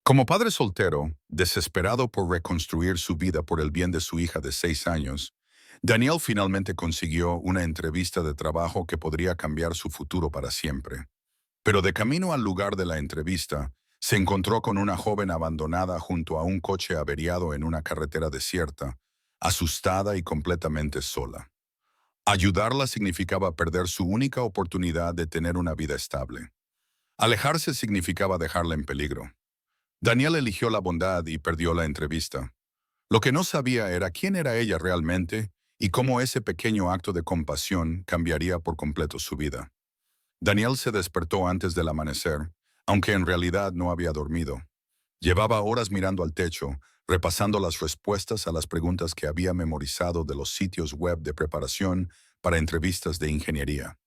Como padre soltero, desesperado por reconstruir su vida por el bien de su hija de 6 años, Daniel finalmente consiguió una entrevista de trabajo que podría cambiar su futuro para siempre. Pero de camino al lugar de la entrevista, se encontró con una joven abandonada junto a un coche averiado en una carretera desierta, asustada y completamente sola. Ayudarla significaba perder su única oportunidad de tener una vida estable. Alejarse significaba dejarla en peligro. Daniel eligió la bondad y perdió la entrevista. Lo que no sabía era quién era ella realmente y cómo ese pequeño acto de compasión cambiaría por completo su vida. Daniel se despertó antes del amanecer, aunque en realidad no había dormido. Llevaba horas mirando al techo, repasando las respuestas a las preguntas que había memorizado de los sitios web de preparación para entrevistas de ingeniería.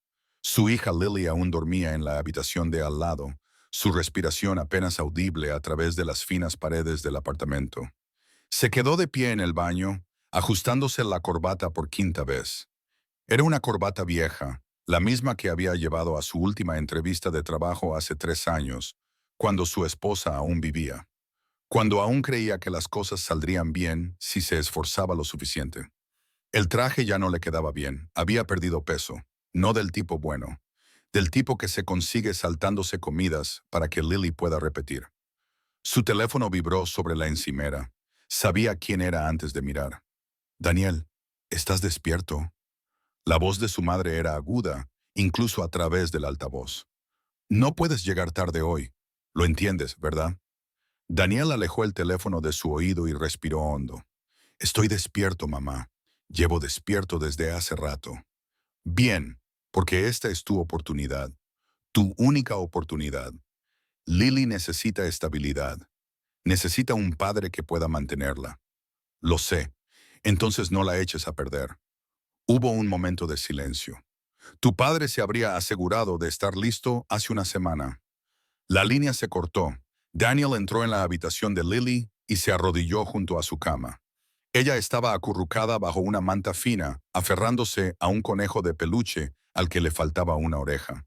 Su hija Lily aún dormía en la habitación de al lado, su respiración apenas audible a través de las finas paredes del apartamento. Se quedó de pie en el baño, ajustándose la corbata por quinta vez. Era una corbata vieja, la misma que había llevado a su última entrevista de trabajo hace 3 años, cuando su esposa aún vivía. Cuando aún creía que las cosas saldrían bien si se esforzaba lo suficiente. El traje ya no le quedaba bien, había perdido peso, no del tipo bueno, del tipo que se consigue saltándose comidas para que Lily pueda repetir. Su teléfono vibró sobre la encimera. Sabía quién era antes de mirar. Daniel, ¿estás despierto? La voz de su madre era aguda, incluso a través del altavoz. No puedes llegar tarde hoy. Lo entiendes, ¿verdad? Daniel alejó el teléfono de su oído y respiró hondo. Estoy despierto, mamá. Llevo despierto desde hace rato. Bien, porque esta es tu oportunidad. Tu única oportunidad. Lily necesita estabilidad. Necesita un padre que pueda mantenerla. Lo sé. Entonces no la eches a perder. Hubo un momento de silencio. Tu padre se habría asegurado de estar listo hace una semana. La línea se cortó. Daniel entró en la habitación de Lily y se arrodilló junto a su cama. Ella estaba acurrucada bajo una manta fina, aferrándose a un conejo de peluche al que le faltaba una oreja.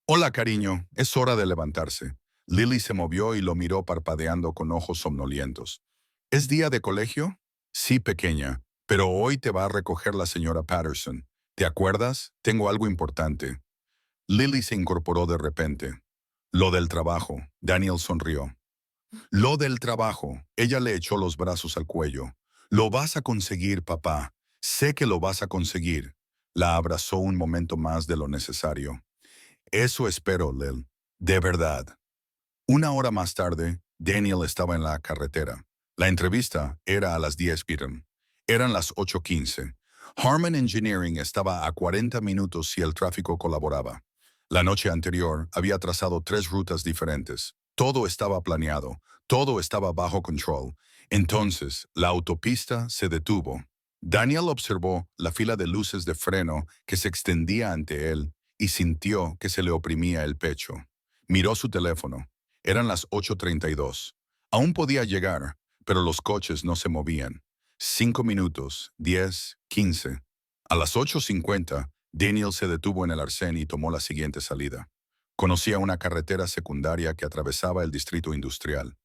Hola, cariño, es hora de levantarse. Lily se movió y lo miró parpadeando con ojos somnolientos. ¿Es día de colegio? Sí, pequeña, pero hoy te va a recoger la señora Patterson. ¿Te acuerdas? Tengo algo importante. Lily se incorporó de repente. Lo del trabajo. Daniel sonrió. Lo del trabajo. Ella le echó los brazos al cuello. Lo vas a conseguir, papá. Sé que lo vas a conseguir. La abrazó un momento más de lo necesario. Eso espero, Lil. De verdad. Una hora más tarde, Daniel estaba en la carretera. La entrevista era a las 10 p.m. Eran las 8:15. Harman Engineering estaba a 40 minutos si el tráfico colaboraba. La noche anterior había trazado 3 rutas diferentes. Todo estaba planeado, todo estaba bajo control. Entonces, la autopista se detuvo. Daniel observó la fila de luces de freno que se extendía ante él y sintió que se le oprimía el pecho. Miró su teléfono. Eran las 8:32. Aún podía llegar, pero los coches no se movían. 5 minutos, 10, 15. A las 8:50, Daniel se detuvo en el arcén y tomó la siguiente salida. Conocía una carretera secundaria que atravesaba el distrito industrial.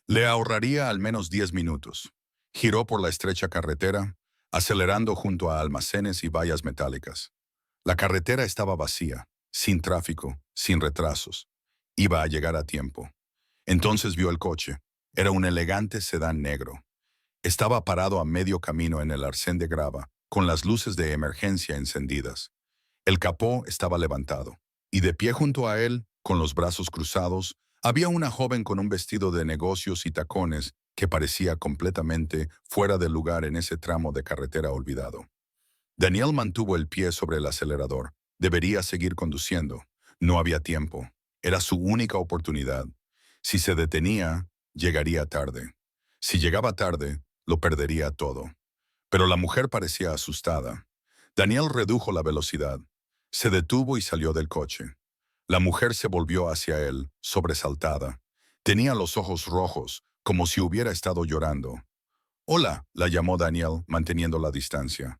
Le ahorraría al menos 10 minutos. Giró por la estrecha carretera, acelerando junto a almacenes y vallas metálicas. La carretera estaba vacía, sin tráfico, sin retrasos. Iba a llegar a tiempo. Entonces vio el coche. Era un elegante sedán negro. Estaba parado a medio camino en el arcén de grava, con las luces de emergencia encendidas. El capó estaba levantado, y de pie junto a él, con los brazos cruzados, había una joven con un vestido de negocios y tacones que parecía completamente fuera de lugar en ese tramo de carretera olvidado. Daniel mantuvo el pie sobre el acelerador. Debería seguir conduciendo. No había tiempo. Era su única oportunidad. Si se detenía, llegaría tarde. Si llegaba tarde, lo perdería todo. Pero la mujer parecía asustada. Daniel redujo la velocidad. Se detuvo y salió del coche. La mujer se volvió hacia él, sobresaltada. Tenía los ojos rojos, como si hubiera estado llorando. Hola, la llamó Daniel, manteniendo la distancia.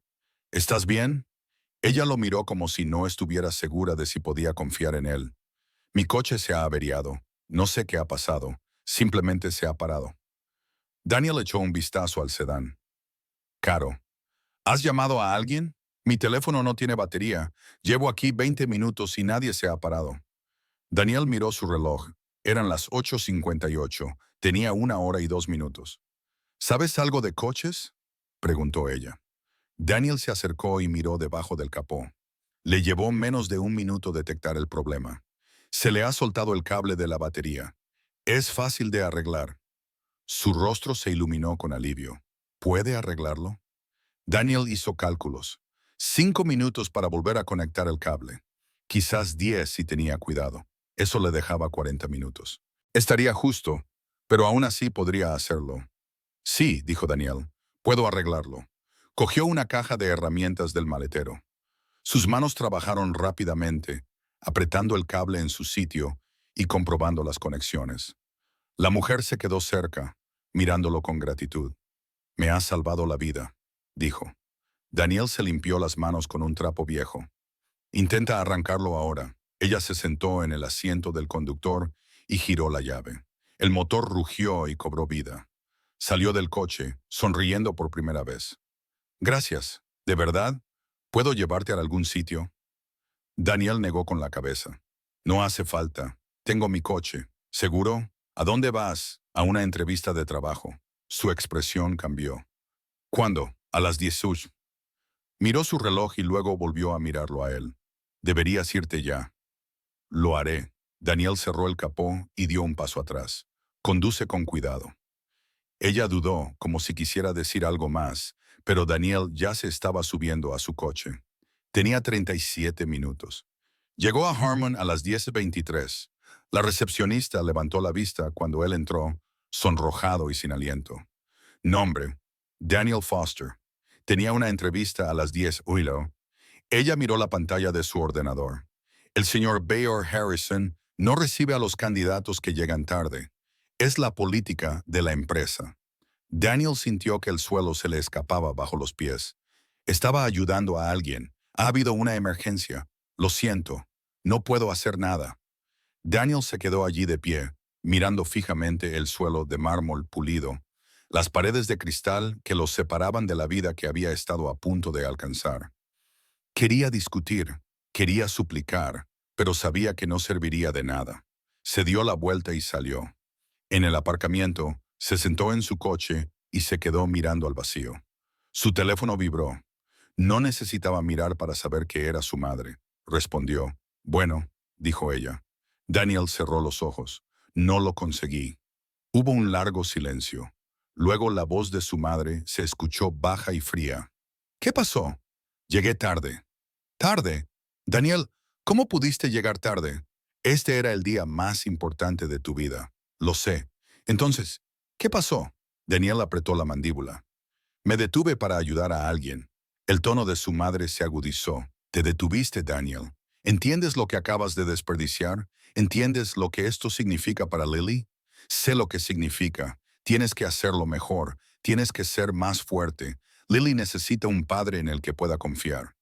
¿Estás bien? Ella lo miró como si no estuviera segura de si podía confiar en él. Mi coche se ha averiado. No sé qué ha pasado. Simplemente se ha parado. Daniel echó un vistazo al sedán. Caro, ¿has llamado a alguien? Mi teléfono no tiene batería. Llevo aquí 20 minutos y nadie se ha parado. Daniel miró su reloj. Eran las 8:58. Tenía 1 hora y 2 minutos. ¿Sabes algo de coches?, preguntó ella. Daniel se acercó y miró debajo del capó. Le llevó menos de 1 minuto detectar el problema. Se le ha soltado el cable de la batería. Es fácil de arreglar. Su rostro se iluminó con alivio. ¿Puede arreglarlo? Daniel hizo cálculos. 5 minutos para volver a conectar el cable. Quizás 10 si tenía cuidado. Eso le dejaba 40 minutos. Estaría justo, pero aún así podría hacerlo. Sí, dijo Daniel, puedo arreglarlo. Cogió una caja de herramientas del maletero. Sus manos trabajaron rápidamente, apretando el cable en su sitio y comprobando las conexiones. La mujer se quedó cerca, mirándolo con gratitud. Me has salvado la vida, dijo. Daniel se limpió las manos con un trapo viejo. Intenta arrancarlo ahora. Ella se sentó en el asiento del conductor y giró la llave. El motor rugió y cobró vida. Salió del coche, sonriendo por primera vez. Gracias, ¿de verdad? ¿Puedo llevarte a algún sitio? Daniel negó con la cabeza. No hace falta. Tengo mi coche. ¿Seguro? ¿A dónde vas? A una entrevista de trabajo. Su expresión cambió. ¿Cuándo? A las 10. Miró su reloj y luego volvió a mirarlo a él. Deberías irte ya. Lo haré. Daniel cerró el capó y dio un paso atrás. Conduce con cuidado. Ella dudó, como si quisiera decir algo más, pero Daniel ya se estaba subiendo a su coche. Tenía 37 minutos. Llegó a Harmon a las 10:23. La recepcionista levantó la vista cuando él entró, sonrojado y sin aliento. Nombre: Daniel Foster. Tenía una entrevista a las 10. Ella miró la pantalla de su ordenador. El señor Bayor Harrison no recibe a los candidatos que llegan tarde. Es la política de la empresa. Daniel sintió que el suelo se le escapaba bajo los pies. Estaba ayudando a alguien. Ha habido una emergencia. Lo siento. No puedo hacer nada. Daniel se quedó allí de pie, mirando fijamente el suelo de mármol pulido, las paredes de cristal que los separaban de la vida que había estado a punto de alcanzar. Quería discutir, quería suplicar, pero sabía que no serviría de nada. Se dio la vuelta y salió. En el aparcamiento, se sentó en su coche y se quedó mirando al vacío. Su teléfono vibró. No necesitaba mirar para saber que era su madre. Respondió. Bueno, dijo ella. Daniel cerró los ojos. No lo conseguí. Hubo un largo silencio. Luego la voz de su madre se escuchó baja y fría. ¿Qué pasó? Llegué tarde. ¿Tarde? Daniel, ¿cómo pudiste llegar tarde? Este era el día más importante de tu vida. Lo sé. Entonces, ¿qué pasó? Daniel apretó la mandíbula. Me detuve para ayudar a alguien. El tono de su madre se agudizó. Te detuviste, Daniel. ¿Entiendes lo que acabas de desperdiciar? ¿Entiendes lo que esto significa para Lily? Sé lo que significa. Tienes que hacerlo mejor. Tienes que ser más fuerte. Lily necesita un padre en el que pueda confiar.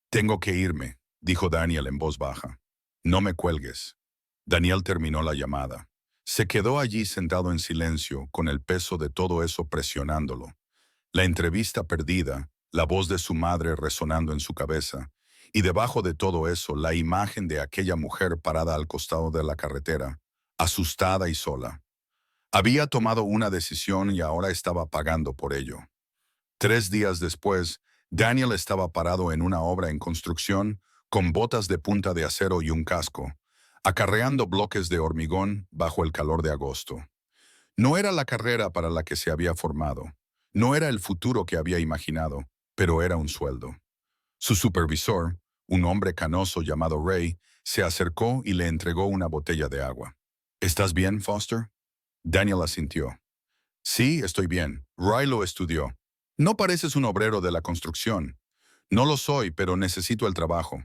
Tengo que irme, dijo Daniel en voz baja. No me cuelgues. Daniel terminó la llamada. Se quedó allí sentado en silencio, con el peso de todo eso presionándolo. La entrevista perdida, la voz de su madre resonando en su cabeza, y debajo de todo eso la imagen de aquella mujer parada al costado de la carretera, asustada y sola. Había tomado una decisión y ahora estaba pagando por ello. 3 días después, Daniel estaba parado en una obra en construcción, con botas de punta de acero y un casco, acarreando bloques de hormigón bajo el calor de agosto. No era la carrera para la que se había formado. No era el futuro que había imaginado, pero era un sueldo. Su supervisor, un hombre canoso llamado Ray, se acercó y le entregó una botella de agua. ¿Estás bien, Foster? Daniel asintió. Sí, estoy bien. Ray lo estudió. No pareces un obrero de la construcción. No lo soy, pero necesito el trabajo.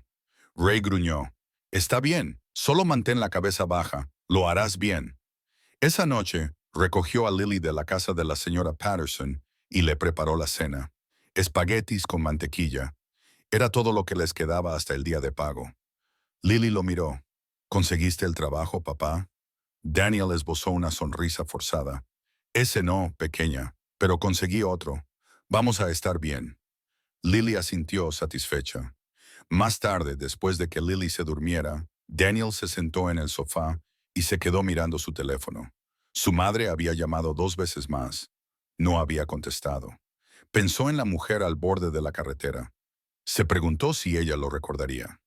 Ray gruñó. Está bien, solo mantén la cabeza baja. Lo harás bien. Esa noche, recogió a Lily de la casa de la señora Patterson y le preparó la cena. Espaguetis con mantequilla. Era todo lo que les quedaba hasta el día de pago. Lily lo miró. ¿Conseguiste el trabajo, papá? Daniel esbozó una sonrisa forzada. Ese no, pequeña, pero conseguí otro. Vamos a estar bien. Lily asintió satisfecha. Más tarde, después de que Lily se durmiera, Daniel se sentó en el sofá y se quedó mirando su teléfono. Su madre había llamado 2 veces más. No había contestado. Pensó en la mujer al borde de la carretera. Se preguntó si ella lo recordaría.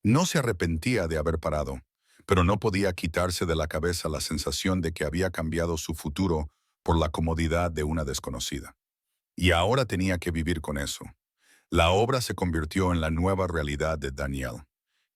No se arrepentía de haber parado, pero no podía quitarse de la cabeza la sensación de que había cambiado su futuro por la comodidad de una desconocida. Y ahora tenía que vivir con eso. La obra se convirtió en la nueva realidad de Daniel.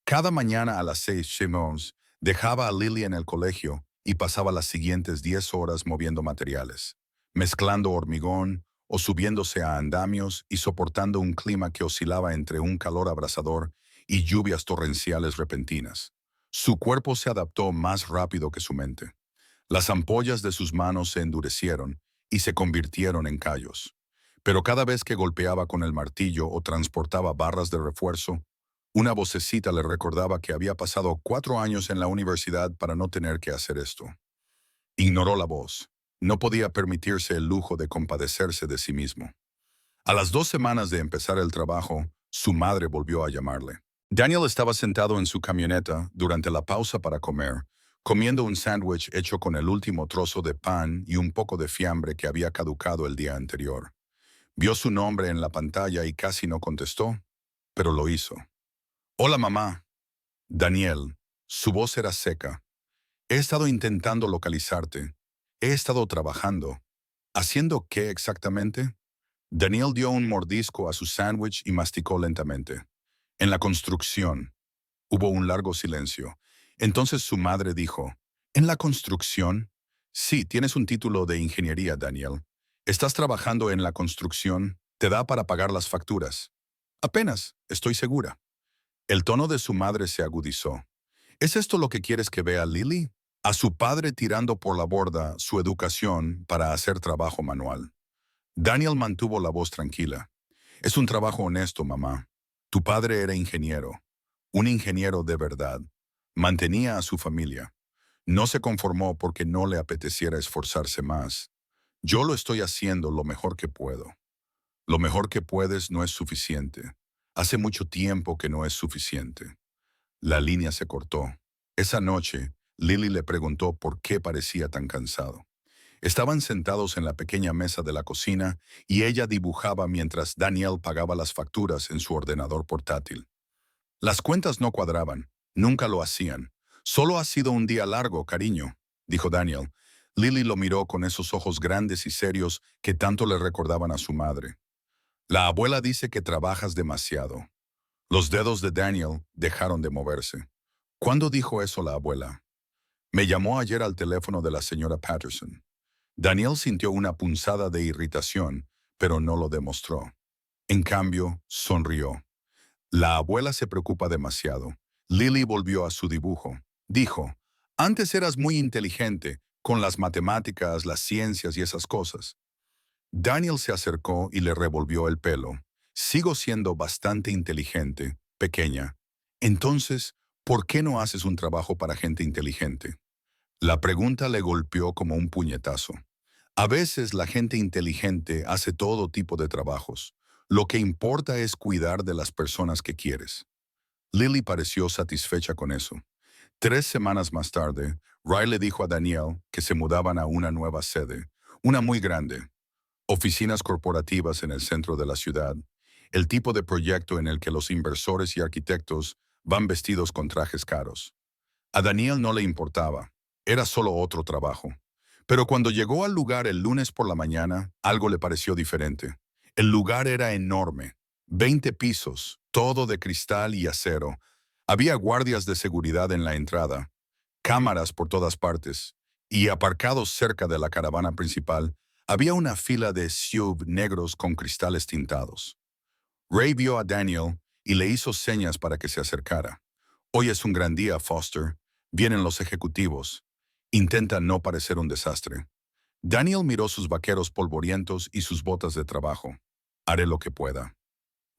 Cada mañana a las 6, Simmons dejaba a Lily en el colegio y pasaba las siguientes 10 horas moviendo materiales, mezclando hormigón o subiéndose a andamios y soportando un clima que oscilaba entre un calor abrasador y lluvias torrenciales repentinas. Su cuerpo se adaptó más rápido que su mente. Las ampollas de sus manos se endurecieron y se convirtieron en callos. Pero cada vez que golpeaba con el martillo o transportaba barras de refuerzo, una vocecita le recordaba que había pasado 4 años en la universidad para no tener que hacer esto. Ignoró la voz. No podía permitirse el lujo de compadecerse de sí mismo. A las 2 semanas de empezar el trabajo, su madre volvió a llamarle. Daniel estaba sentado en su camioneta durante la pausa para comer, comiendo un sándwich hecho con el último trozo de pan y un poco de fiambre que había caducado el día anterior. Vio su nombre en la pantalla y casi no contestó, pero lo hizo. Hola, mamá. Daniel. Su voz era seca. He estado intentando localizarte. He estado trabajando. ¿Haciendo qué exactamente? Daniel dio un mordisco a su sándwich y masticó lentamente. En la construcción. Hubo un largo silencio. Entonces su madre dijo, ¿en la construcción? Sí, tienes un título de ingeniería, Daniel. ¿Estás trabajando en la construcción? ¿Te da para pagar las facturas? Apenas, estoy segura. El tono de su madre se agudizó. ¿Es esto lo que quieres que vea Lily? A su padre tirando por la borda su educación para hacer trabajo manual. Daniel mantuvo la voz tranquila. Es un trabajo honesto, mamá. Tu padre era ingeniero. Un ingeniero de verdad. Mantenía a su familia. No se conformó porque no le apeteciera esforzarse más. Yo lo estoy haciendo lo mejor que puedo. Lo mejor que puedes no es suficiente. Hace mucho tiempo que no es suficiente. La línea se cortó. Esa noche, Lily le preguntó por qué parecía tan cansado. Estaban sentados en la pequeña mesa de la cocina y ella dibujaba mientras Daniel pagaba las facturas en su ordenador portátil. Las cuentas no cuadraban, nunca lo hacían. Solo ha sido un día largo, cariño, dijo Daniel. Lily lo miró con esos ojos grandes y serios que tanto le recordaban a su madre. La abuela dice que trabajas demasiado. Los dedos de Daniel dejaron de moverse. ¿Cuándo dijo eso la abuela? Me llamó ayer al teléfono de la señora Patterson. Daniel sintió una punzada de irritación, pero no lo demostró. En cambio, sonrió. La abuela se preocupa demasiado. Lily volvió a su dibujo. Dijo, antes eras muy inteligente, con las matemáticas, las ciencias y esas cosas. Daniel se acercó y le revolvió el pelo. Sigo siendo bastante inteligente, pequeña. Entonces, ¿por qué no haces un trabajo para gente inteligente? La pregunta le golpeó como un puñetazo. A veces la gente inteligente hace todo tipo de trabajos. Lo que importa es cuidar de las personas que quieres. Lily pareció satisfecha con eso. 3 semanas más tarde, Ray le dijo a Daniel que se mudaban a una nueva sede, una muy grande. Oficinas corporativas en el centro de la ciudad, el tipo de proyecto en el que los inversores y arquitectos van vestidos con trajes caros. A Daniel no le importaba, era solo otro trabajo. Pero cuando llegó al lugar el lunes por la mañana, algo le pareció diferente. El lugar era enorme, 20 pisos, todo de cristal y acero. Había guardias de seguridad en la entrada, cámaras por todas partes, y aparcados cerca de la caravana principal, había una fila de SUV negros con cristales tintados. Ray vio a Daniel y le hizo señas para que se acercara. Hoy es un gran día, Foster. Vienen los ejecutivos. Intenta no parecer un desastre. Daniel miró sus vaqueros polvorientos y sus botas de trabajo. Haré lo que pueda.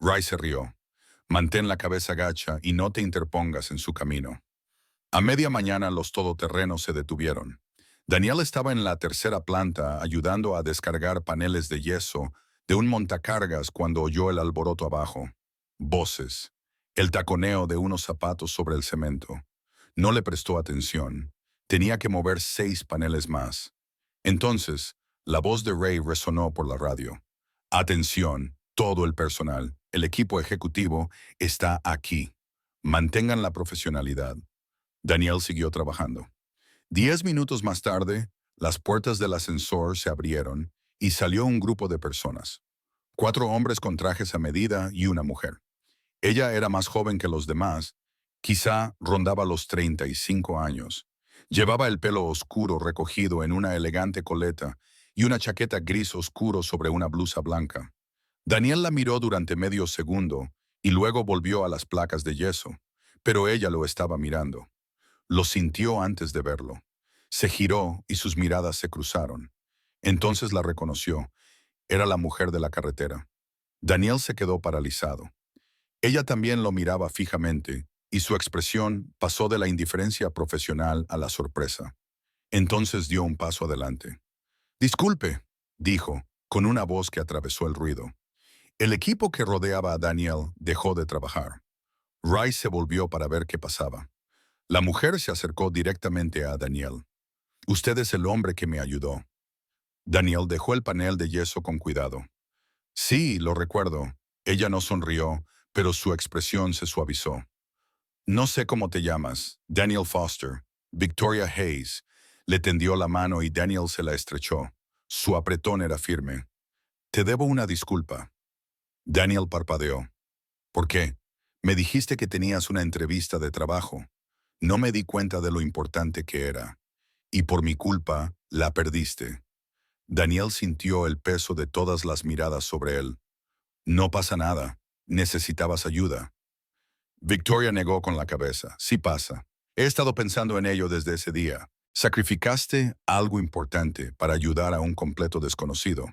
Ray se rió. Mantén la cabeza gacha y no te interpongas en su camino. A media mañana los todoterrenos se detuvieron. Daniel estaba en la tercera planta ayudando a descargar paneles de yeso de un montacargas cuando oyó el alboroto abajo. Voces. El taconeo de unos zapatos sobre el cemento. No le prestó atención. Tenía que mover 6 paneles más. Entonces, la voz de Ray resonó por la radio. Atención, todo el personal, el equipo ejecutivo está aquí. Mantengan la profesionalidad. Daniel siguió trabajando. 10 minutos más tarde, las puertas del ascensor se abrieron y salió un grupo de personas. 4 hombres con trajes a medida y una mujer. Ella era más joven que los demás, quizá rondaba los 35 años. Llevaba el pelo oscuro recogido en una elegante coleta y una chaqueta gris oscuro sobre una blusa blanca. Daniel la miró durante medio segundo y luego volvió a las placas de yeso, pero ella lo estaba mirando. Lo sintió antes de verlo. Se giró y sus miradas se cruzaron. Entonces la reconoció. Era la mujer de la carretera. Daniel se quedó paralizado. Ella también lo miraba fijamente, y su expresión pasó de la indiferencia profesional a la sorpresa. Entonces dio un paso adelante. «Disculpe», dijo, con una voz que atravesó el ruido. El equipo que rodeaba a Daniel dejó de trabajar. Rice se volvió para ver qué pasaba. La mujer se acercó directamente a Daniel. «Usted es el hombre que me ayudó». Daniel dejó el panel de yeso con cuidado. «Sí, lo recuerdo». Ella no sonrió, pero su expresión se suavizó. «No sé cómo te llamas, Daniel Foster». Victoria Hayes le tendió la mano y Daniel se la estrechó. Su apretón era firme. «Te debo una disculpa». Daniel parpadeó. «¿Por qué? Me dijiste que tenías una entrevista de trabajo. No me di cuenta de lo importante que era. Y por mi culpa, la perdiste». Daniel sintió el peso de todas las miradas sobre él. «No pasa nada. Necesitabas ayuda». Victoria negó con la cabeza. «Sí pasa. He estado pensando en ello desde ese día. Sacrificaste algo importante para ayudar a un completo desconocido».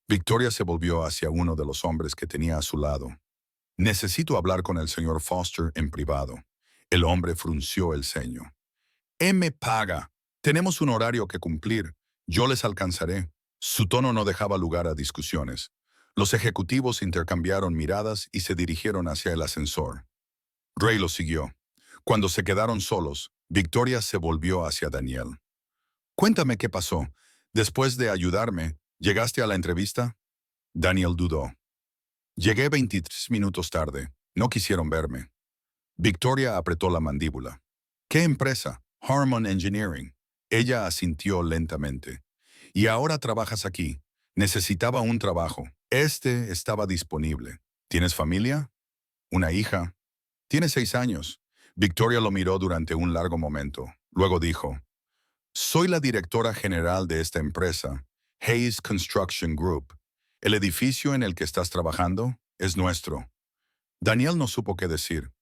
Victoria se volvió hacia uno de los hombres que tenía a su lado. «Necesito hablar con el señor Foster en privado». El hombre frunció el ceño. «Me paga. Tenemos un horario que cumplir. Yo les alcanzaré». Su tono no dejaba lugar a discusiones. Los ejecutivos intercambiaron miradas y se dirigieron hacia el ascensor. Ray los siguió. Cuando se quedaron solos, Victoria se volvió hacia Daniel. «Cuéntame qué pasó. Después de ayudarme, ¿llegaste a la entrevista?» Daniel dudó. «Llegué 23 minutos tarde. No quisieron verme». Victoria apretó la mandíbula. «¿Qué empresa?» «Harmon Engineering». Ella asintió lentamente. «Y ahora trabajas aquí. Necesitaba un trabajo. Este estaba disponible. ¿Tienes familia?» «Una hija». «Tiene 6 años». Victoria lo miró durante un largo momento. Luego dijo, «Soy la directora general de esta empresa, Hayes Construction Group. El edificio en el que estás trabajando es nuestro». Daniel no supo qué decir.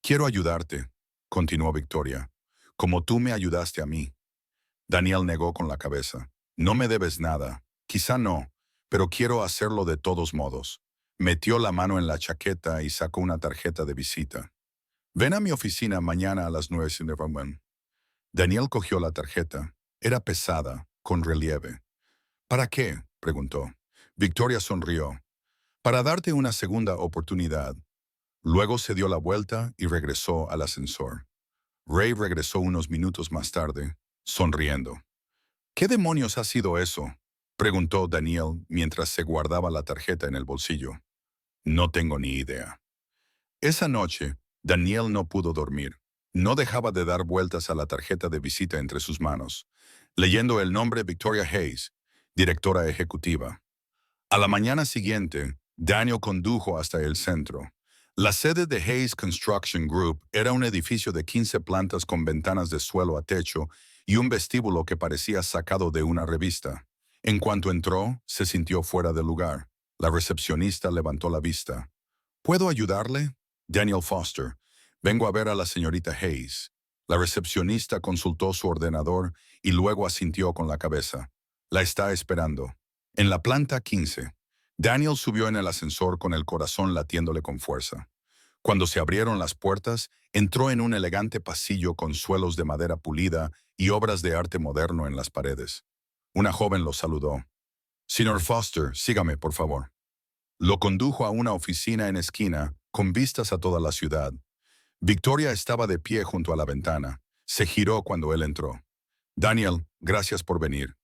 «Quiero ayudarte», continuó Victoria, «como tú me ayudaste a mí». Daniel negó con la cabeza. «No me debes nada. Quizá no, pero quiero hacerlo de todos modos». Metió la mano en la chaqueta y sacó una tarjeta de visita. «Ven a mi oficina mañana a las 9:00. Daniel cogió la tarjeta. Era pesada, con relieve. «¿Para qué?», preguntó. Victoria sonrió. «Para darte una segunda oportunidad». Luego se dio la vuelta y regresó al ascensor. Ray regresó unos minutos más tarde, sonriendo. «¿Qué demonios ha sido eso?», preguntó Daniel mientras se guardaba la tarjeta en el bolsillo. «No tengo ni idea». Esa noche, Daniel no pudo dormir. No dejaba de dar vueltas a la tarjeta de visita entre sus manos, leyendo el nombre Victoria Hayes, directora ejecutiva. A la mañana siguiente, Daniel condujo hasta el centro. La sede de Hayes Construction Group era un edificio de 15 plantas con ventanas de suelo a techo y un vestíbulo que parecía sacado de una revista. En cuanto entró, se sintió fuera de lugar. La recepcionista levantó la vista. «¿Puedo ayudarle?» «Daniel Foster. Vengo a ver a la señorita Hayes». La recepcionista consultó su ordenador y luego asintió con la cabeza. «La está esperando». En la planta 15, Daniel subió en el ascensor con el corazón latiéndole con fuerza. Cuando se abrieron las puertas, entró en un elegante pasillo con suelos de madera pulida y obras de arte moderno en las paredes. Una joven lo saludó. «Señor Foster, sígame, por favor». Lo condujo a una oficina en esquina, con vistas a toda la ciudad. Victoria estaba de pie junto a la ventana. Se giró cuando él entró. «Daniel, gracias por venir».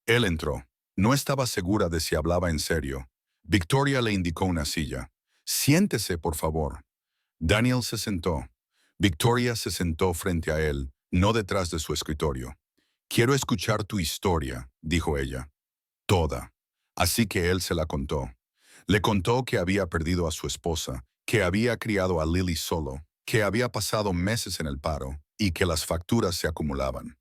Él entró. No estaba segura de si hablaba en serio. Victoria le indicó una silla. «Siéntese, por favor». Daniel se sentó. Victoria se sentó frente a él, no detrás de su escritorio. «Quiero escuchar tu historia», dijo ella. «Toda». Así que él se la contó. Le contó que había perdido a su esposa, que había criado a Lily solo, que había pasado meses en el paro y que las facturas se acumulaban.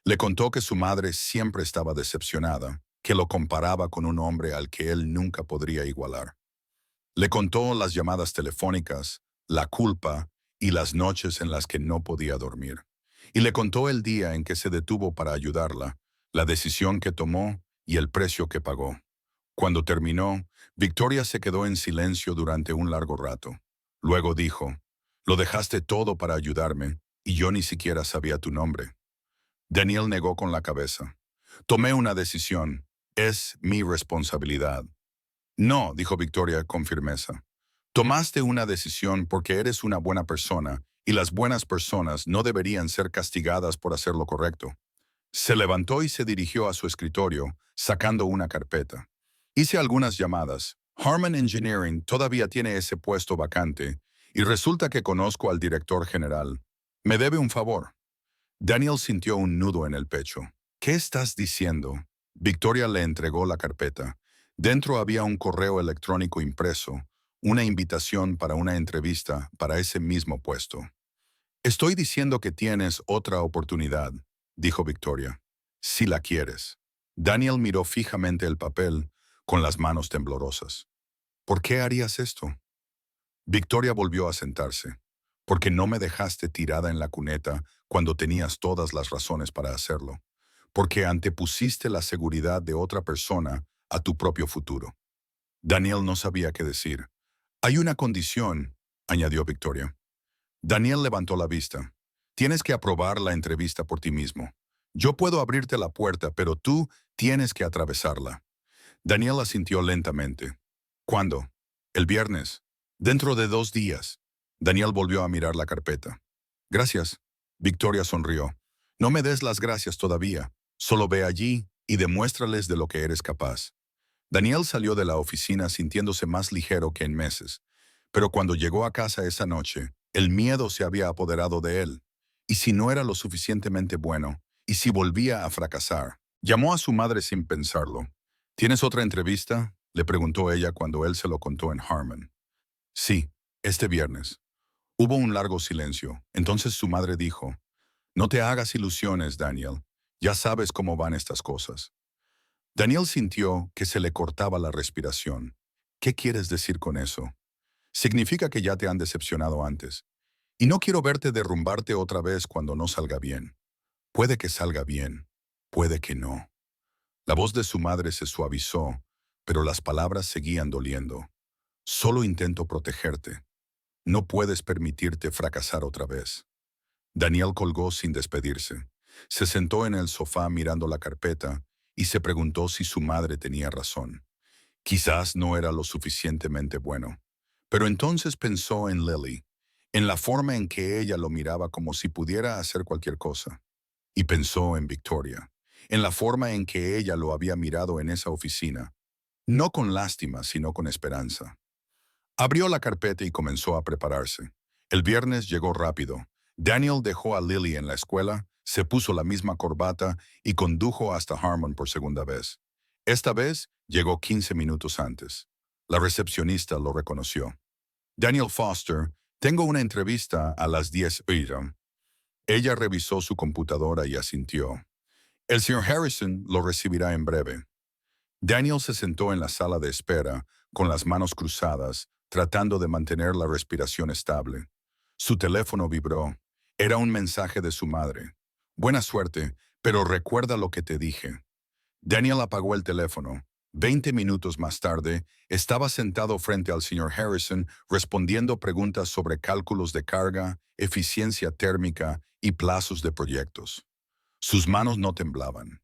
Le contó que su madre siempre estaba decepcionada, que lo comparaba con un hombre al que él nunca podría igualar. Le contó las llamadas telefónicas, la culpa y las noches en las que no podía dormir. Y le contó el día en que se detuvo para ayudarla, la decisión que tomó y el precio que pagó. Cuando terminó, Victoria se quedó en silencio durante un largo rato. Luego dijo, «Lo dejaste todo para ayudarme y yo ni siquiera sabía tu nombre». Daniel negó con la cabeza. «Tomé una decisión. Es mi responsabilidad». «No», dijo Victoria con firmeza. «Tomaste una decisión porque eres una buena persona y las buenas personas no deberían ser castigadas por hacer lo correcto». Se levantó y se dirigió a su escritorio, sacando una carpeta. «Hice algunas llamadas. Harman Engineering todavía tiene ese puesto vacante y resulta que conozco al director general. Me debe un favor». Daniel sintió un nudo en el pecho. «¿Qué estás diciendo?» Victoria le entregó la carpeta. Dentro había un correo electrónico impreso, una invitación para una entrevista para ese mismo puesto. «Estoy diciendo que tienes otra oportunidad», dijo Victoria. «Si la quieres». Daniel miró fijamente el papel, con las manos temblorosas. «¿Por qué harías esto?» Victoria volvió a sentarse. «Porque no me dejaste tirada en la cuneta cuando tenías todas las razones para hacerlo. Porque antepusiste la seguridad de otra persona a tu propio futuro». Daniel no sabía qué decir. «Hay una condición», añadió Victoria. Daniel levantó la vista. «Tienes que aprobar la entrevista por ti mismo. Yo puedo abrirte la puerta, pero tú tienes que atravesarla». Daniel asintió lentamente. «¿Cuándo?» «El viernes. Dentro de 2 días». Daniel volvió a mirar la carpeta. «Gracias». Victoria sonrió. «No me des las gracias todavía. Solo ve allí y demuéstrales de lo que eres capaz». Daniel salió de la oficina sintiéndose más ligero que en meses. Pero cuando llegó a casa esa noche, el miedo se había apoderado de él. ¿Y si no era lo suficientemente bueno? ¿Y si volvía a fracasar? Llamó a su madre sin pensarlo. «¿Tienes otra entrevista?», le preguntó ella cuando él se lo contó en Harman. «Sí, este viernes». Hubo un largo silencio. Entonces su madre dijo, «No te hagas ilusiones, Daniel. Ya sabes cómo van estas cosas». Daniel sintió que se le cortaba la respiración. «¿Qué quieres decir con eso?» «Significa que ya te han decepcionado antes. Y no quiero verte derrumbarte otra vez cuando no salga bien. Puede que salga bien, puede que no». La voz de su madre se suavizó, pero las palabras seguían doliendo. «Solo intento protegerte. No puedes permitirte fracasar otra vez». Daniel colgó sin despedirse. Se sentó en el sofá mirando la carpeta y se preguntó si su madre tenía razón. Quizás no era lo suficientemente bueno. Pero entonces pensó en Lily, en la forma en que ella lo miraba como si pudiera hacer cualquier cosa. Y pensó en Victoria, en la forma en que ella lo había mirado en esa oficina, no con lástima, sino con esperanza. Abrió la carpeta y comenzó a prepararse. El viernes llegó rápido. Daniel dejó a Lily en la escuela, se puso la misma corbata y condujo hasta Harmon por segunda vez. Esta vez llegó 15 minutos antes. La recepcionista lo reconoció. «Daniel Foster, tengo una entrevista a las 10 horas». Ella revisó su computadora y asintió. «El señor Harrison lo recibirá en breve». Daniel se sentó en la sala de espera, con las manos cruzadas, tratando de mantener la respiración estable. Su teléfono vibró. Era un mensaje de su madre. «Buena suerte, pero recuerda lo que te dije». Daniel apagó el teléfono. 20 minutos más tarde, estaba sentado frente al señor Harrison respondiendo preguntas sobre cálculos de carga, eficiencia térmica y plazos de proyectos. Sus manos no temblaban.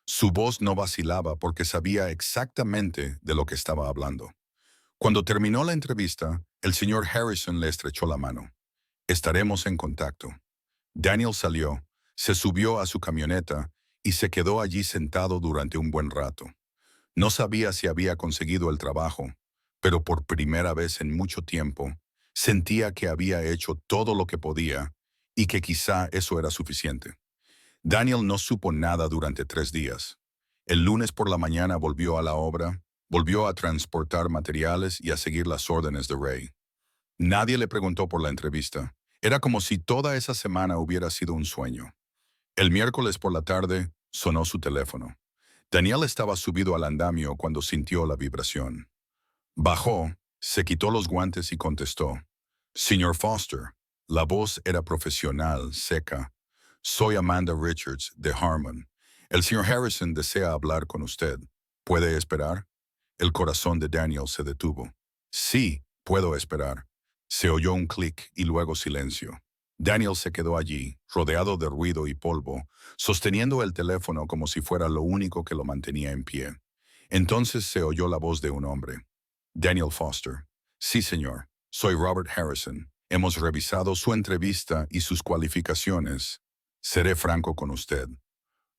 Su voz no vacilaba porque sabía exactamente de lo que estaba hablando. Cuando terminó la entrevista, el señor Harrison le estrechó la mano. Estaremos en contacto. Daniel salió, se subió a su camioneta y se quedó allí sentado durante un buen rato. No sabía si había conseguido el trabajo, pero por primera vez en mucho tiempo, sentía que había hecho todo lo que podía y que quizá eso era suficiente. Daniel no supo nada durante 3 días. El lunes por la mañana volvió a la obra, volvió a transportar materiales y a seguir las órdenes de Ray. Nadie le preguntó por la entrevista. Era como si toda esa semana hubiera sido un sueño. El miércoles por la tarde sonó su teléfono. Daniel estaba subido al andamio cuando sintió la vibración. Bajó, se quitó los guantes y contestó. Señor Foster, la voz era profesional, seca. Soy Amanda Richards, de Harmon. El señor Harrison desea hablar con usted. ¿Puede esperar? El corazón de Daniel se detuvo. Sí, puedo esperar. Se oyó un clic y luego silencio. Daniel se quedó allí, rodeado de ruido y polvo, sosteniendo el teléfono como si fuera lo único que lo mantenía en pie. Entonces se oyó la voz de un hombre. Daniel Foster. Sí, señor. Soy Robert Harrison. Hemos revisado su entrevista y sus cualificaciones. Seré franco con usted.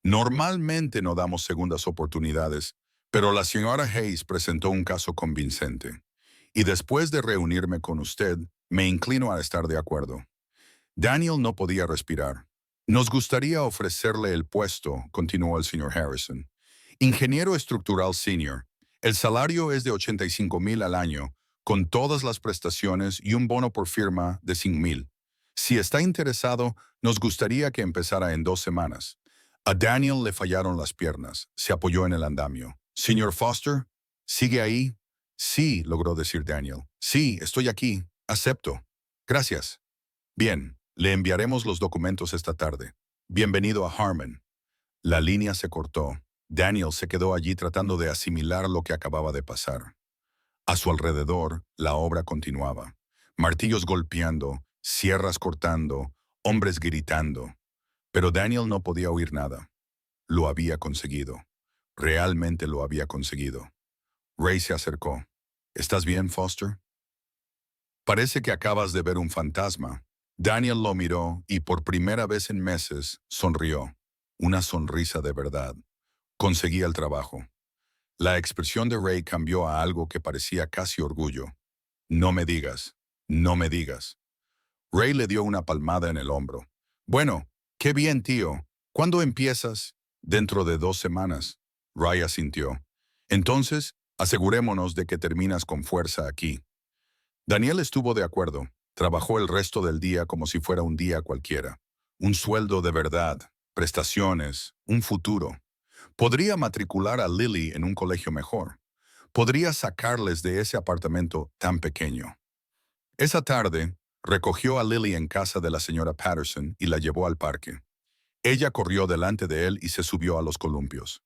Normalmente no damos segundas oportunidades, pero la señora Hayes presentó un caso convincente. Y después de reunirme con usted, me inclino a estar de acuerdo. Daniel no podía respirar. Nos gustaría ofrecerle el puesto, continuó el señor Harrison. Ingeniero estructural senior. El salario es de 85,000 al año, con todas las prestaciones y un bono por firma de 100,000. Si está interesado, nos gustaría que empezara en 2 semanas. A Daniel le fallaron las piernas. Se apoyó en el andamio. Señor Foster, ¿sigue ahí? Sí, logró decir Daniel. Sí, estoy aquí. Acepto. Gracias. Bien, le enviaremos los documentos esta tarde. Bienvenido a Harmon. La línea se cortó. Daniel se quedó allí tratando de asimilar lo que acababa de pasar. A su alrededor, la obra continuaba. Martillos golpeando, sierras cortando, hombres gritando. Pero Daniel no podía oír nada. Lo había conseguido. Realmente lo había conseguido. Ray se acercó. ¿Estás bien, Foster? Parece que acabas de ver un fantasma. Daniel lo miró y por primera vez en meses sonrió. Una sonrisa de verdad. Conseguía el trabajo. La expresión de Ray cambió a algo que parecía casi orgullo. No me digas, no me digas. Ray le dio una palmada en el hombro. Bueno, qué bien, tío. ¿Cuándo empiezas? Dentro de 2 semanas. Ray asintió. Entonces, asegurémonos de que terminas con fuerza aquí. Daniel estuvo de acuerdo. Trabajó el resto del día como si fuera un día cualquiera. Un sueldo de verdad, prestaciones, un futuro. Podría matricular a Lily en un colegio mejor. Podría sacarles de ese apartamento tan pequeño. Esa tarde, recogió a Lily en casa de la señora Patterson y la llevó al parque. Ella corrió delante de él y se subió a los columpios.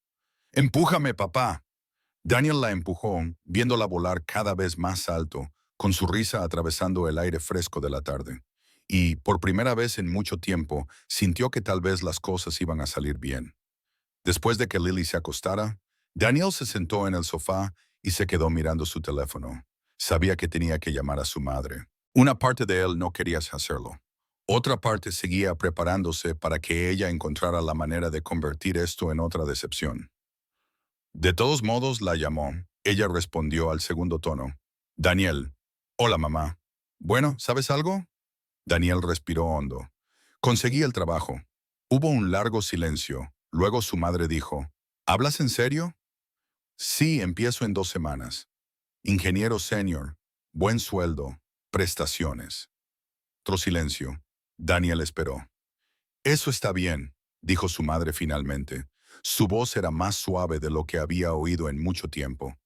«¡Empújame, papá!». Daniel la empujó, viéndola volar cada vez más alto, con su risa atravesando el aire fresco de la tarde. Y, por primera vez en mucho tiempo, sintió que tal vez las cosas iban a salir bien. Después de que Lily se acostara, Daniel se sentó en el sofá y se quedó mirando su teléfono. Sabía que tenía que llamar a su madre. Una parte de él no quería hacerlo. Otra parte seguía preparándose para que ella encontrara la manera de convertir esto en otra decepción. De todos modos la llamó. Ella respondió al segundo tono. Daniel. Hola, mamá. Bueno, ¿sabes algo? Daniel respiró hondo. Conseguí el trabajo. Hubo un largo silencio. Luego su madre dijo, ¿hablas en serio? Sí, empiezo en 2 semanas. Ingeniero senior, buen sueldo, prestaciones. Otro silencio. Daniel esperó. Eso está bien, dijo su madre finalmente. Su voz era más suave de lo que había oído en mucho tiempo.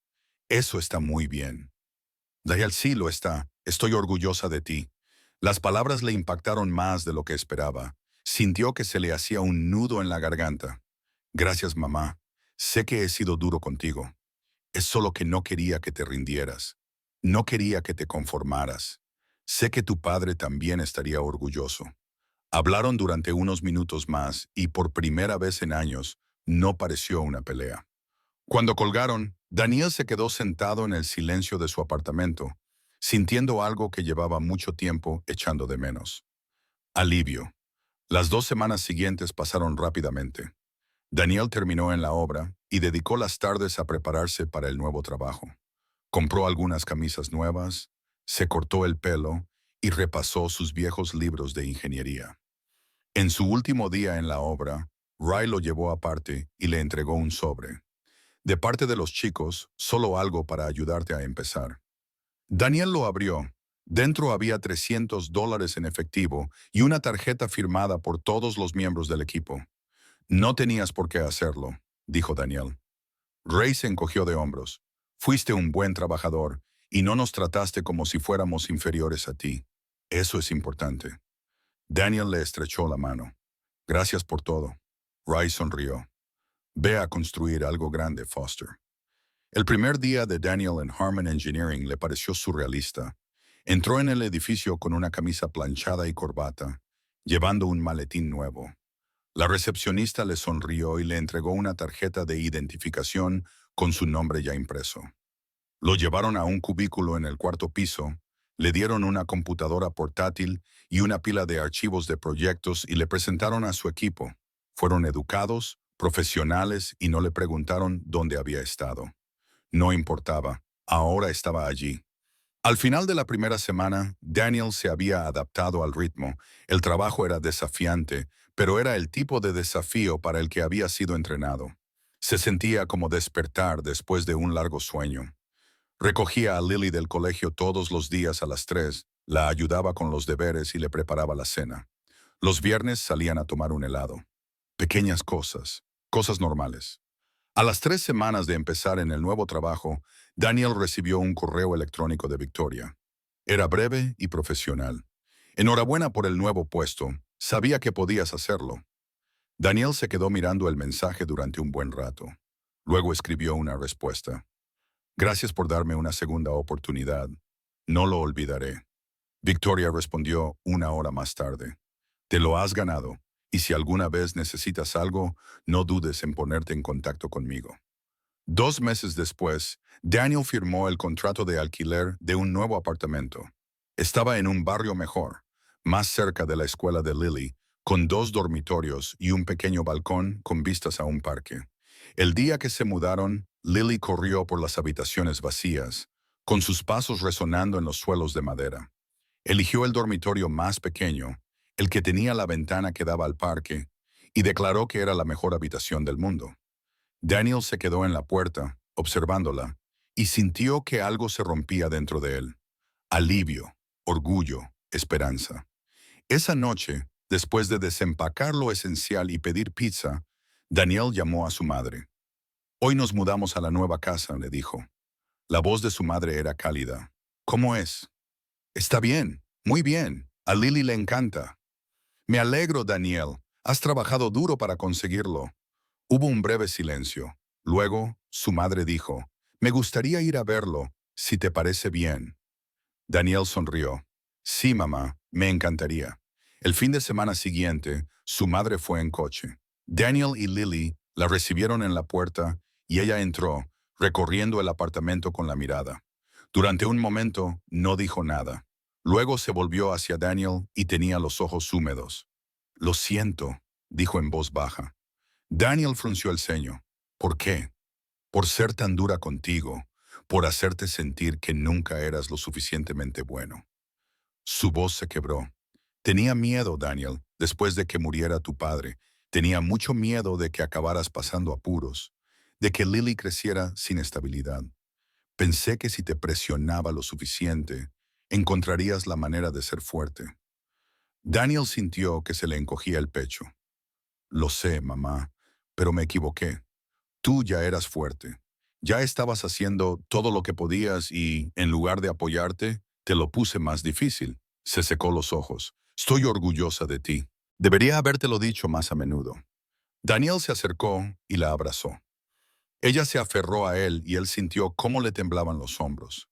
Eso está muy bien. Daniel, sí lo está. Estoy orgullosa de ti. Las palabras le impactaron más de lo que esperaba. Sintió que se le hacía un nudo en la garganta. Gracias, mamá. Sé que he sido duro contigo. Es solo que no quería que te rindieras. No quería que te conformaras. Sé que tu padre también estaría orgulloso. Hablaron durante unos minutos más y por primera vez en años no pareció una pelea. Cuando colgaron, Daniel se quedó sentado en el silencio de su apartamento, sintiendo algo que llevaba mucho tiempo echando de menos. Alivio. Las 2 semanas siguientes pasaron rápidamente. Daniel terminó en la obra y dedicó las tardes a prepararse para el nuevo trabajo. Compró algunas camisas nuevas, se cortó el pelo y repasó sus viejos libros de ingeniería. En su último día en la obra, Ray lo llevó aparte y le entregó un sobre. De parte de los chicos, solo algo para ayudarte a empezar. Daniel lo abrió. Dentro había $300 en efectivo y una tarjeta firmada por todos los miembros del equipo. No tenías por qué hacerlo, dijo Daniel. Ray se encogió de hombros. Fuiste un buen trabajador y no nos trataste como si fuéramos inferiores a ti. Eso es importante. Daniel le estrechó la mano. Gracias por todo. Ray sonrió. Ve a construir algo grande, Foster. El primer día de Daniel en Harman Engineering le pareció surrealista. Entró en el edificio con una camisa planchada y corbata, llevando un maletín nuevo. La recepcionista le sonrió y le entregó una tarjeta de identificación con su nombre ya impreso. Lo llevaron a un cubículo en el cuarto piso, le dieron una computadora portátil y una pila de archivos de proyectos y le presentaron a su equipo. Fueron educados, profesionales y no le preguntaron dónde había estado. No importaba, ahora estaba allí. Al final de la primera semana, Daniel se había adaptado al ritmo. El trabajo era desafiante, pero era el tipo de desafío para el que había sido entrenado. Se sentía como despertar después de un largo sueño. Recogía a Lily del colegio todos los días a las 3, la ayudaba con los deberes y le preparaba la cena. Los viernes salían a tomar un helado. Pequeñas cosas, cosas normales. A las 3 semanas de empezar en el nuevo trabajo, Daniel recibió un correo electrónico de Victoria. Era breve y profesional. Enhorabuena por el nuevo puesto. Sabía que podías hacerlo. Daniel se quedó mirando el mensaje durante un buen rato. Luego escribió una respuesta. Gracias por darme una segunda oportunidad. No lo olvidaré. Victoria respondió 1 hora más tarde. Te lo has ganado, y si alguna vez necesitas algo, no dudes en ponerte en contacto conmigo. 2 meses después, Daniel firmó el contrato de alquiler de un nuevo apartamento. Estaba en un barrio mejor, más cerca de la escuela de Lily, con 2 dormitorios y un pequeño balcón con vistas a un parque. El día que se mudaron, Lily corrió por las habitaciones vacías, con sus pasos resonando en los suelos de madera. Eligió el dormitorio más pequeño, el que tenía la ventana que daba al parque, y declaró que era la mejor habitación del mundo. Daniel se quedó en la puerta, observándola, y sintió que algo se rompía dentro de él. Alivio, orgullo, esperanza. Esa noche, después de desempacar lo esencial y pedir pizza, Daniel llamó a su madre. Hoy nos mudamos a la nueva casa, le dijo. La voz de su madre era cálida. ¿Cómo es? Está bien, muy bien. A Lily le encanta. Me alegro, Daniel. Has trabajado duro para conseguirlo. Hubo un breve silencio. Luego, su madre dijo, me gustaría ir a verlo, si te parece bien. Daniel sonrió. Sí, mamá, me encantaría. El fin de semana siguiente, su madre fue en coche. Daniel y Lily la recibieron en la puerta y ella entró, recorriendo el apartamento con la mirada. Durante un momento, no dijo nada. Luego se volvió hacia Daniel y tenía los ojos húmedos. Lo siento, dijo en voz baja. Daniel frunció el ceño. ¿Por qué? Por ser tan dura contigo, por hacerte sentir que nunca eras lo suficientemente bueno. Su voz se quebró. Tenía miedo, Daniel, después de que muriera tu padre. Tenía mucho miedo de que acabaras pasando apuros, de que Lily creciera sin estabilidad. Pensé que si te presionaba lo suficiente, encontrarías la manera de ser fuerte. Daniel sintió que se le encogía el pecho. Lo sé, mamá, pero me equivoqué. Tú ya eras fuerte. Ya estabas haciendo todo lo que podías y, en lugar de apoyarte, te lo puse más difícil. Se secó los ojos. Estoy orgullosa de ti. Debería habértelo dicho más a menudo. Daniel se acercó y la abrazó. Ella se aferró a él y él sintió cómo le temblaban los hombros.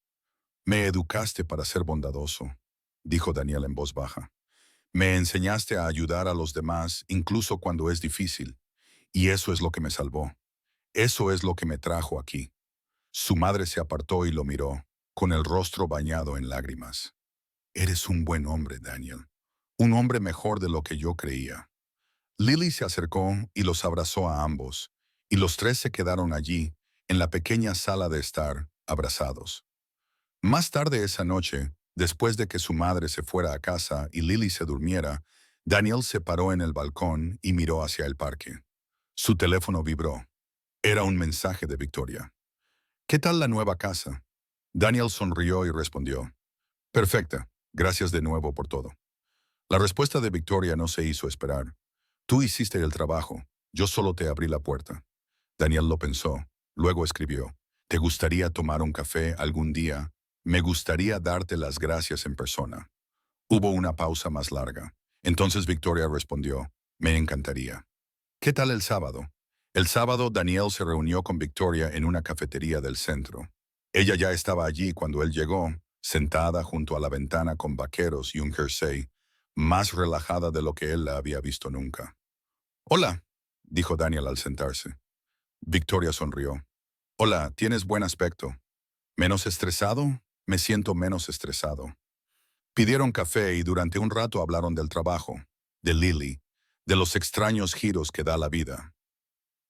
Me educaste para ser bondadoso, dijo Daniel en voz baja. Me enseñaste a ayudar a los demás incluso cuando es difícil, y eso es lo que me salvó. Eso es lo que me trajo aquí. Su madre se apartó y lo miró, con el rostro bañado en lágrimas. Eres un buen hombre, Daniel. Un hombre mejor de lo que yo creía. Lily se acercó y los abrazó a ambos, y los tres se quedaron allí, en la pequeña sala de estar, abrazados. Más tarde esa noche, después de que su madre se fuera a casa y Lily se durmiera, Daniel se paró en el balcón y miró hacia el parque. Su teléfono vibró. Era un mensaje de Victoria. ¿Qué tal la nueva casa? Daniel sonrió y respondió. Perfecta. Gracias de nuevo por todo. La respuesta de Victoria no se hizo esperar. Tú hiciste el trabajo. Yo solo te abrí la puerta. Daniel lo pensó. Luego escribió. ¿Te gustaría tomar un café algún día? Me gustaría darte las gracias en persona. Hubo una pausa más larga. Entonces Victoria respondió. Me encantaría. ¿Qué tal el sábado? El sábado Daniel se reunió con Victoria en una cafetería del centro. Ella ya estaba allí cuando él llegó, sentada junto a la ventana con vaqueros y un jersey, más relajada de lo que él la había visto nunca. Hola, dijo Daniel al sentarse. Victoria sonrió. Hola, tienes buen aspecto. ¿Menos estresado? Me siento menos estresado. Pidieron café y durante un rato hablaron del trabajo, de Lily, de los extraños giros que da la vida.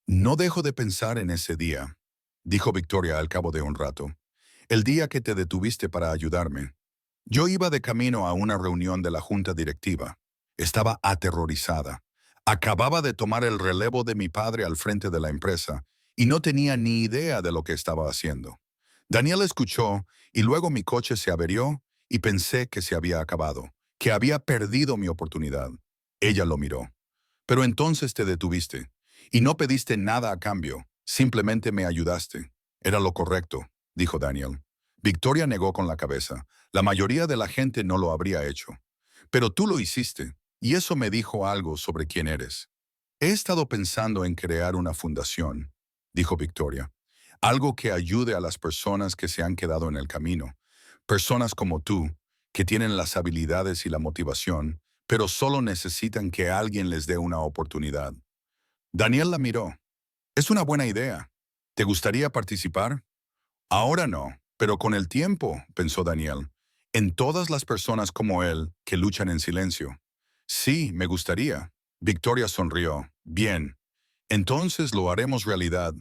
No dejo de pensar en ese día, dijo Victoria al cabo de un rato. El día que te detuviste para ayudarme. Yo iba de camino a una reunión de la junta directiva. Estaba aterrorizada. Acababa de tomar el relevo de mi padre al frente de la empresa y no tenía ni idea de lo que estaba haciendo. Daniel escuchó y luego mi coche se averió y pensé que se había acabado, que había perdido mi oportunidad. Ella lo miró. Pero entonces te detuviste y no pediste nada a cambio, simplemente me ayudaste. Era lo correcto, dijo Daniel. Victoria negó con la cabeza. La mayoría de la gente no lo habría hecho. Pero tú lo hiciste, y eso me dijo algo sobre quién eres. He estado pensando en crear una fundación, dijo Victoria. Algo que ayude a las personas que se han quedado en el camino. Personas como tú, que tienen las habilidades y la motivación, pero solo necesitan que alguien les dé una oportunidad. Daniel la miró. Es una buena idea. ¿Te gustaría participar? Ahora no, pero con el tiempo, pensó Daniel, en todas las personas como él que luchan en silencio. Sí, me gustaría. Victoria sonrió. Bien. Entonces lo haremos realidad.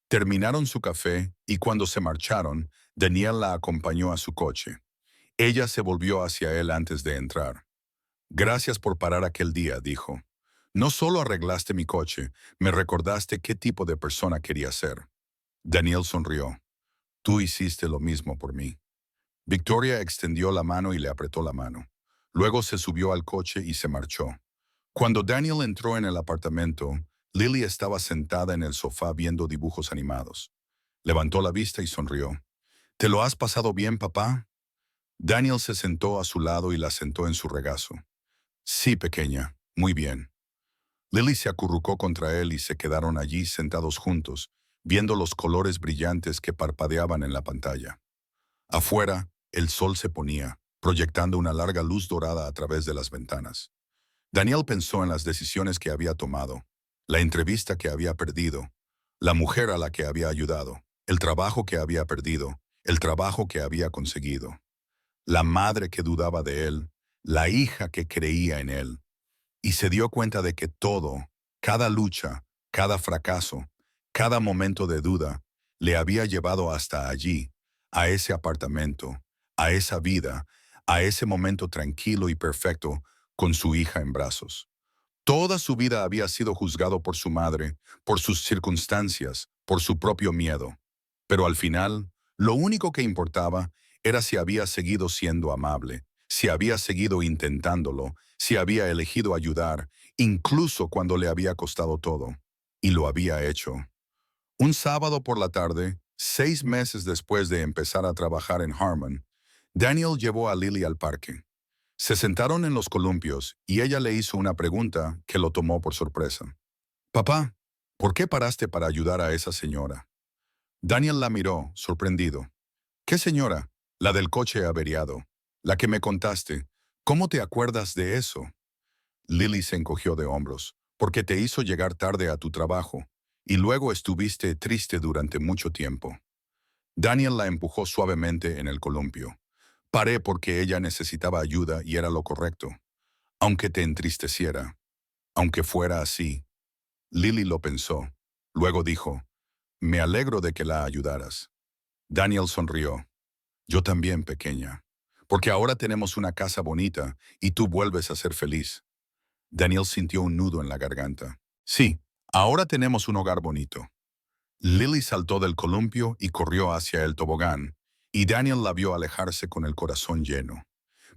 Terminaron su café y cuando se marcharon, Daniel la acompañó a su coche. Ella se volvió hacia él antes de entrar. Gracias por parar aquel día, dijo. No solo arreglaste mi coche, me recordaste qué tipo de persona quería ser. Daniel sonrió. Tú hiciste lo mismo por mí. Victoria extendió la mano y le apretó la mano. Luego se subió al coche y se marchó. Cuando Daniel entró en el apartamento, Lily estaba sentada en el sofá viendo dibujos animados. Levantó la vista y sonrió. ¿Te lo has pasado bien, papá? Daniel se sentó a su lado y la sentó en su regazo. Sí, pequeña, muy bien. Lily se acurrucó contra él y se quedaron allí sentados juntos, viendo los colores brillantes que parpadeaban en la pantalla. Afuera, el sol se ponía, proyectando una larga luz dorada a través de las ventanas. Daniel pensó en las decisiones que había tomado, la entrevista que había perdido, la mujer a la que había ayudado, el trabajo que había perdido, el trabajo que había conseguido, la madre que dudaba de él, la hija que creía en él. Y se dio cuenta de que todo, cada lucha, cada fracaso, cada momento de duda, le había llevado hasta allí, a ese apartamento, a esa vida, a ese momento tranquilo y perfecto con su hija en brazos. Toda su vida había sido juzgado por su madre, por sus circunstancias, por su propio miedo. Pero al final, lo único que importaba era si había seguido siendo amable, si había seguido intentándolo, si había elegido ayudar, incluso cuando le había costado todo. Y lo había hecho. Un sábado por la tarde, 6 meses después de empezar a trabajar en Harmon, Daniel llevó a Lily al parque. Se sentaron en los columpios y ella le hizo una pregunta que lo tomó por sorpresa. Papá, ¿Por qué paraste para ayudar a esa señora? Daniel la miró, sorprendido. ¿Qué señora? La del coche averiado. La que me contaste. ¿Cómo te acuerdas de eso? Lily se encogió de hombros, porque te hizo llegar tarde a tu trabajo, y luego estuviste triste durante mucho tiempo. Daniel la empujó suavemente en el columpio. Paré porque ella necesitaba ayuda y era lo correcto. Aunque te entristeciera, aunque fuera así. Lily lo pensó. Luego dijo, me alegro de que la ayudaras. Daniel sonrió. Yo también, pequeña. Porque ahora tenemos una casa bonita y tú vuelves a ser feliz. Daniel sintió un nudo en la garganta. Sí, ahora tenemos un hogar bonito. Lily saltó del columpio y corrió hacia el tobogán, y Daniel la vio alejarse con el corazón lleno.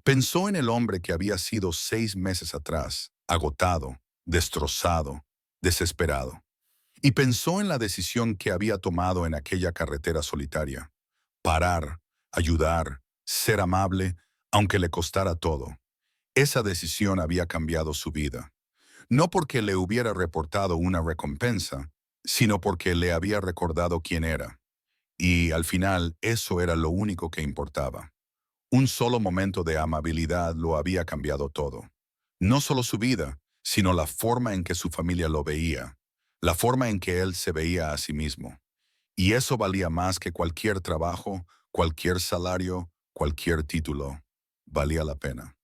Pensó en el hombre que había sido 6 meses atrás, agotado, destrozado, desesperado. Y pensó en la decisión que había tomado en aquella carretera solitaria. Parar, ayudar, ser amable, aunque le costara todo. Esa decisión había cambiado su vida. No porque le hubiera reportado una recompensa, sino porque le había recordado quién era. Y al final eso era lo único que importaba. Un solo momento de amabilidad lo había cambiado todo. No solo su vida, sino la forma en que su familia lo veía, la forma en que él se veía a sí mismo. Y eso valía más que cualquier trabajo, cualquier salario, cualquier título. Valía la pena.